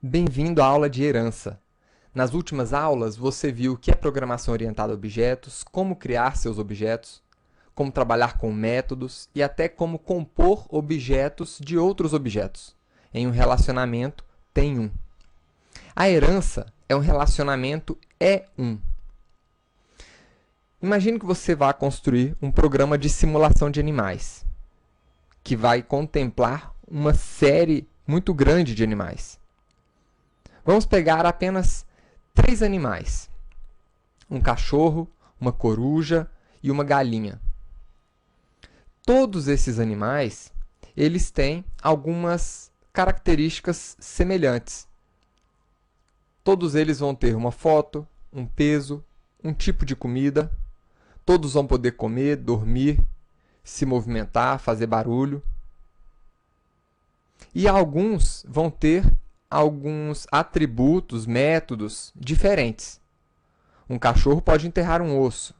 Bem-vindo à aula de herança. Nas últimas aulas, você viu o que é programação orientada a objetos, como criar seus objetos, como trabalhar com métodos e até como compor objetos de outros objetos. Em um relacionamento, tem um. A herança é um relacionamento E1. Imagine que você vá construir um programa de simulação de animais, que vai contemplar uma série muito grande de animais. Vamos pegar apenas 3 animais: um cachorro, uma coruja e uma galinha. Todos esses animais, eles têm algumas características semelhantes. Todos eles vão ter uma foto, um peso, um tipo de comida. Todos vão poder comer, dormir, se movimentar, fazer barulho. E alguns vão ter alguns atributos, métodos diferentes. Um cachorro pode enterrar um osso.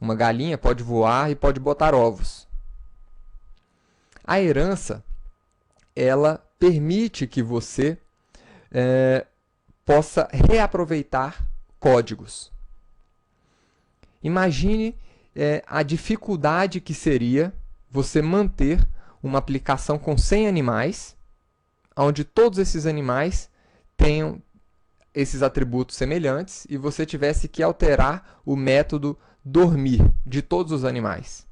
Uma galinha pode voar e pode botar ovos. A herança, ela permite que você possa reaproveitar códigos. Imagine a dificuldade que seria você manter uma aplicação com 100 animais, onde todos esses animais tenham esses atributos semelhantes e você tivesse que alterar o método dormir de todos os animais.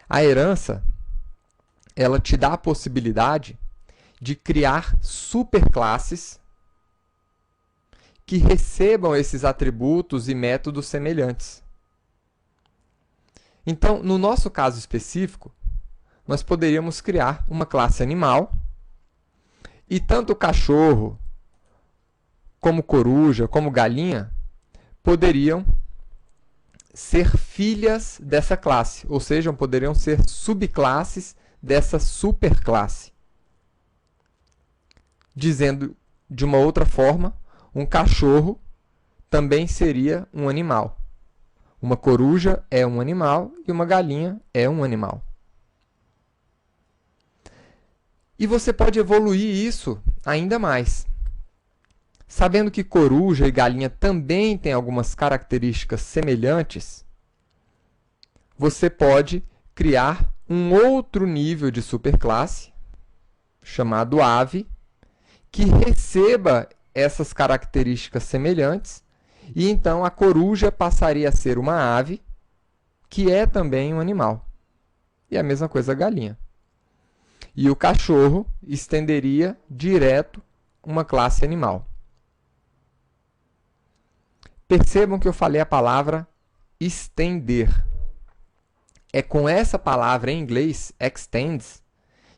A herança, ela te dá a possibilidade de criar superclasses que recebam esses atributos e métodos semelhantes. Então, no nosso caso específico, nós poderíamos criar uma classe animal e tanto o cachorro, como coruja, como galinha, poderiam ser filhas dessa classe, ou seja, poderiam ser subclasses dessa superclasse. Dizendo de uma outra forma, um cachorro também seria um animal. Uma coruja é um animal e uma galinha é um animal. E você pode evoluir isso ainda mais. Sabendo que coruja e galinha também têm algumas características semelhantes, você pode criar um outro nível de superclasse, chamado ave, que receba essas características semelhantes, e então a coruja passaria a ser uma ave, que é também um animal. E a mesma coisa a galinha. E o cachorro estenderia direto uma classe animal. Percebam que eu falei a palavra estender. É com essa palavra em inglês, extends,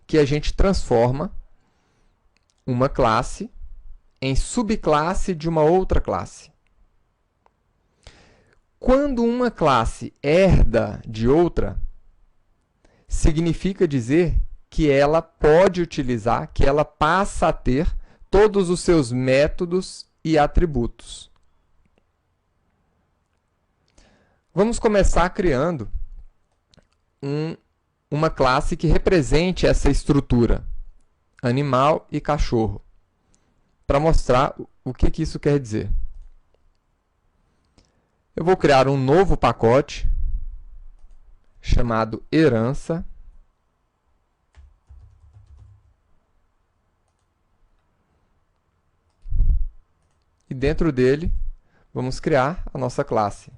que a gente transforma uma classe em subclasse de uma outra classe. Quando uma classe herda de outra, significa dizer que ela pode utilizar, que ela passa a ter todos os seus métodos e atributos. Vamos começar criando uma classe que represente essa estrutura, animal e cachorro, para mostrar o que isso quer dizer. Eu vou criar um novo pacote chamado herança. E dentro dele, vamos criar a nossa classe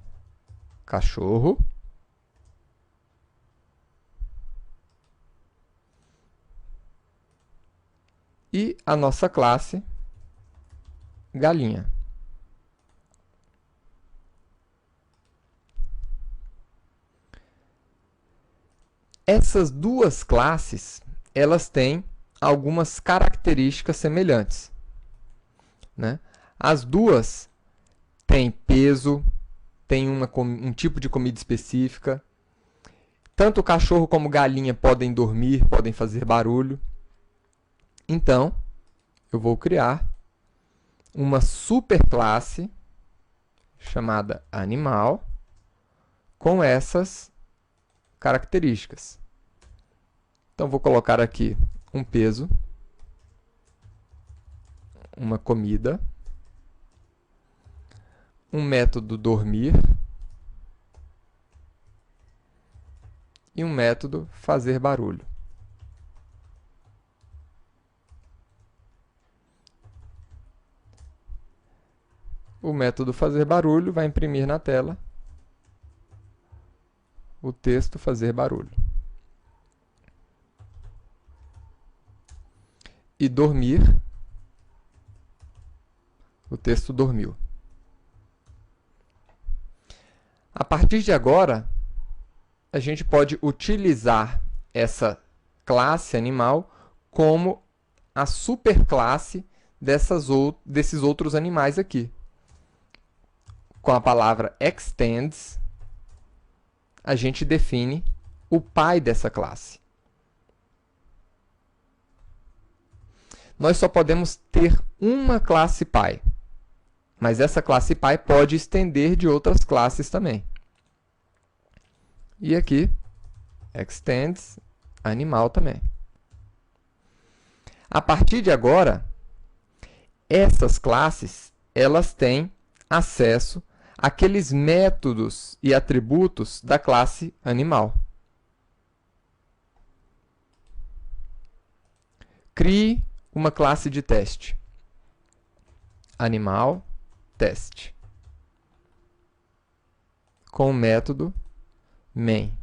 cachorro. E a nossa classe galinha. Essas duas classes, elas têm algumas características semelhantes, né? As duas têm peso, têm um tipo de comida específica. Tanto o cachorro como galinha podem dormir, podem fazer barulho. Então, eu vou criar uma superclasse chamada animal com essas características. Então, vou colocar aqui um peso, uma comida, um método dormir e um método fazer barulho. O método fazer barulho vai imprimir na tela o texto fazer barulho. E dormir, o texto dormiu. A partir de agora, a gente pode utilizar essa classe animal como a superclasse desses outros animais aqui. Com a palavra extends, a gente define o pai dessa classe. Nós só podemos ter uma classe pai, mas essa classe pai pode estender de outras classes também. E aqui, extends, animal também. A partir de agora, essas classes, elas têm acesso àqueles métodos e atributos da classe animal. Crie uma classe de teste. Animal teste. Com o método main.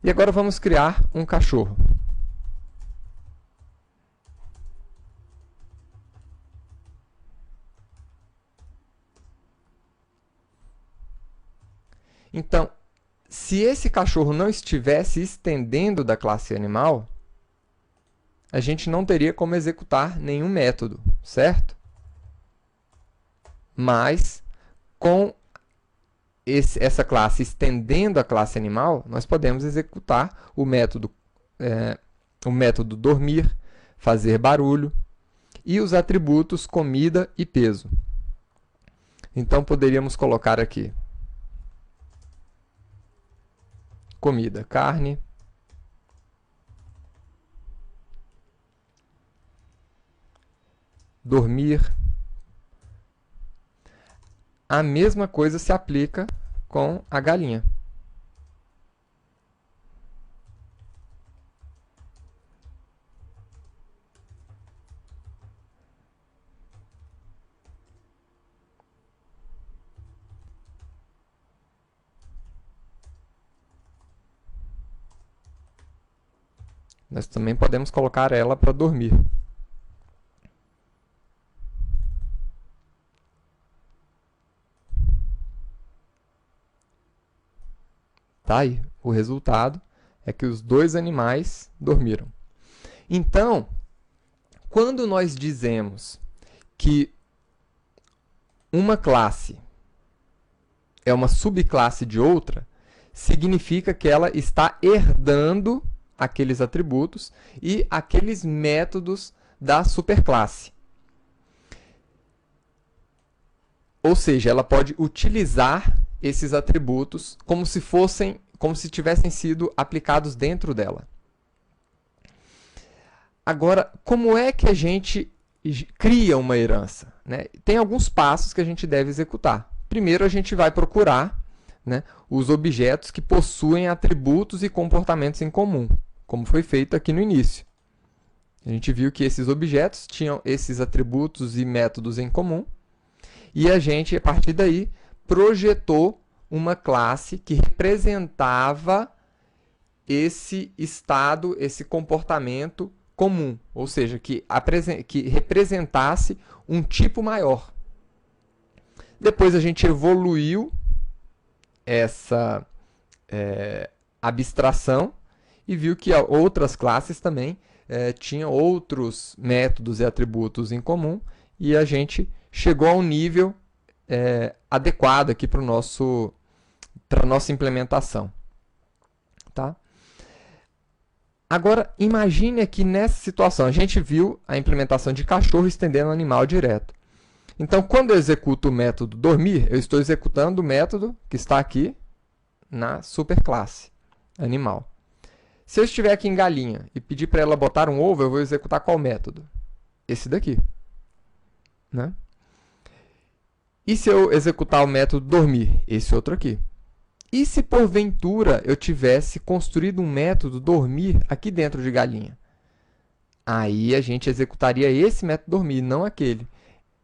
E agora vamos criar um cachorro. Então, se esse cachorro não estivesse estendendo da classe animal, a gente não teria como executar nenhum método, certo? Mas, com essa classe estendendo a classe animal, nós podemos executar o método dormir, fazer barulho e os atributos comida e peso. Então, poderíamos colocar aqui comida, carne, dormir. A mesma coisa se aplica com a galinha. Nós também podemos colocar ela para dormir. Tá aí. O resultado é que os dois animais dormiram. Então, quando nós dizemos que uma classe é uma subclasse de outra, significa que ela está herdando aqueles atributos e aqueles métodos da superclasse. Ou seja, ela pode utilizar esses atributos como se tivessem sido aplicados dentro dela. Agora, como é que a gente cria uma herança, né? Tem alguns passos que a gente deve executar. Primeiro, a gente vai procurar, né, os objetos que possuem atributos e comportamentos em comum, como foi feito aqui no início. A gente viu que esses objetos tinham esses atributos e métodos em comum, e a gente, a partir daí, projetou uma classe que representava esse estado, esse comportamento comum, ou seja, que representasse um tipo maior. Depois a gente evoluiu essa abstração e viu que outras classes também tinham outros métodos e atributos em comum, e a gente chegou a um nível adequado aqui para a nossa implementação. Tá? Agora, imagine aqui nessa situação. A gente viu a implementação de cachorro estendendo o animal direto. Então, quando eu executo o método dormir, eu estou executando o método que está aqui na superclasse animal. Se eu estiver aqui em galinha e pedir para ela botar um ovo, eu vou executar qual método? Esse daqui. Né? E se eu executar o método dormir? Esse outro aqui. E se porventura eu tivesse construído um método dormir aqui dentro de galinha? Aí a gente executaria esse método dormir, não aquele.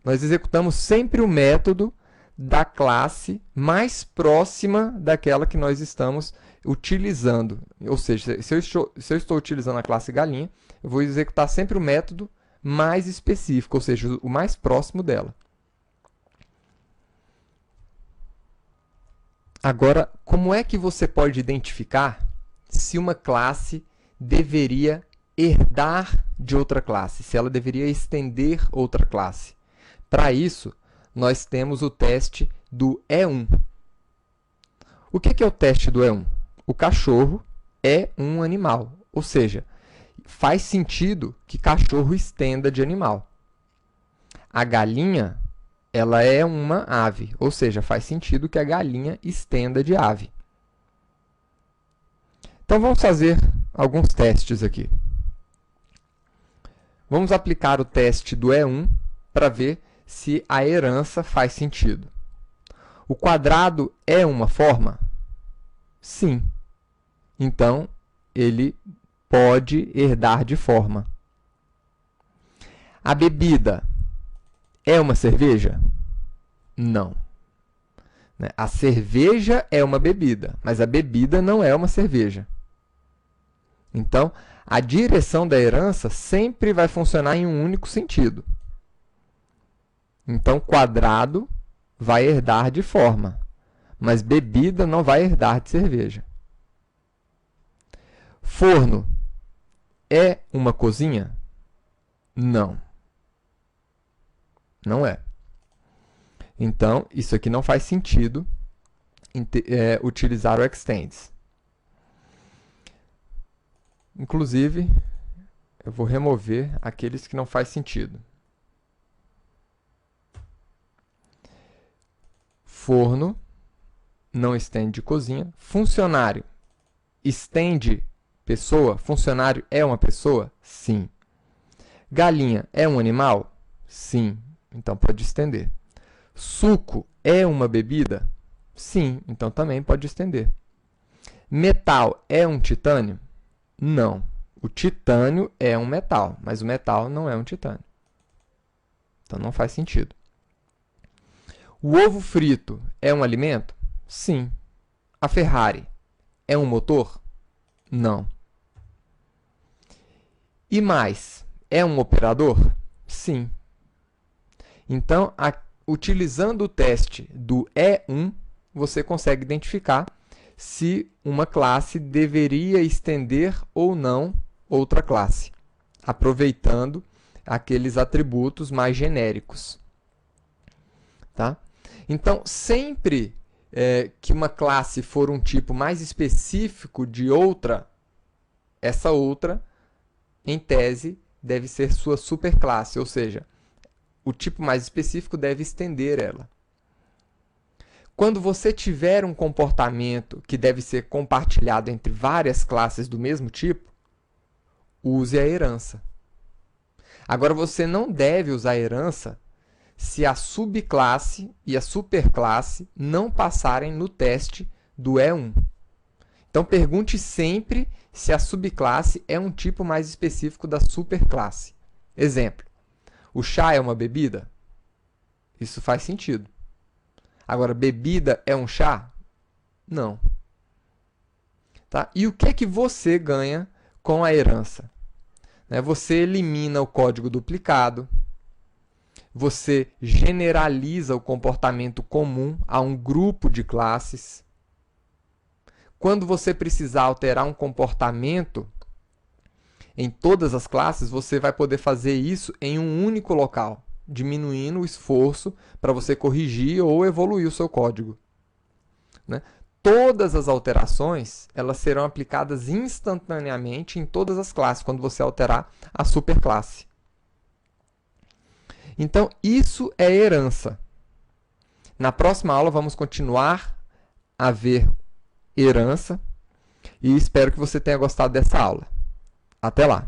Nós executamos sempre o método da classe mais próxima daquela que nós estamos utilizando. Ou seja, se eu estou utilizando a classe galinha, eu vou executar sempre o método mais específico, ou seja, o mais próximo dela. Agora, como é que você pode identificar se uma classe deveria herdar de outra classe, se ela deveria estender outra classe? Para isso, nós temos o teste do E1. O que é o teste do E1? O cachorro é um animal, ou seja, faz sentido que cachorro estenda de animal. A galinha, ela é uma ave, ou seja, faz sentido que a galinha estenda de ave. Então, vamos fazer alguns testes aqui. Vamos aplicar o teste do E1 para ver se a herança faz sentido. O quadrado é uma forma? Sim. Então, ele pode herdar de forma. A bebida é uma cerveja? Não. A cerveja é uma bebida, mas a bebida não é uma cerveja. Então, a direção da herança sempre vai funcionar em um único sentido. Então, quadrado vai herdar de forma, mas bebida não vai herdar de cerveja. Forno é uma cozinha? Não. Não é. Então, isso aqui não faz sentido utilizar o extends. Inclusive, eu vou remover aqueles que não faz sentido. Forno não estende cozinha. Funcionário estende pessoa? Funcionário é uma pessoa? Sim. Galinha é um animal? Sim. Então, pode estender. Suco é uma bebida? Sim. Então, também pode estender. Metal é um titânio? Não. O titânio é um metal, mas o metal não é um titânio. Então, não faz sentido. O ovo frito é um alimento? Sim. A Ferrari é um motor? Não. E mais, é um operador? Sim. Então, utilizando o teste do E1, você consegue identificar se uma classe deveria estender ou não outra classe, aproveitando aqueles atributos mais genéricos. Tá? Então, sempre que uma classe for um tipo mais específico de outra, essa outra, em tese, deve ser sua superclasse, ou seja, o tipo mais específico deve estender ela. Quando você tiver um comportamento que deve ser compartilhado entre várias classes do mesmo tipo, use a herança. Agora, você não deve usar a herança se a subclasse e a superclasse não passarem no teste do E1. Então, pergunte sempre se a subclasse é um tipo mais específico da superclasse. Exemplo, o chá é uma bebida? Isso faz sentido. Agora, bebida é um chá? Não. Tá? E o que é que você ganha com a herança? Você elimina o código duplicado, você generaliza o comportamento comum a um grupo de classes. Quando você precisar alterar um comportamento em todas as classes, você vai poder fazer isso em um único local, diminuindo o esforço para você corrigir ou evoluir o seu código. Todas as alterações elas serão aplicadas instantaneamente em todas as classes, quando você alterar a superclasse. Então, isso é herança. Na próxima aula, vamos continuar a ver herança. E espero que você tenha gostado dessa aula. Até lá!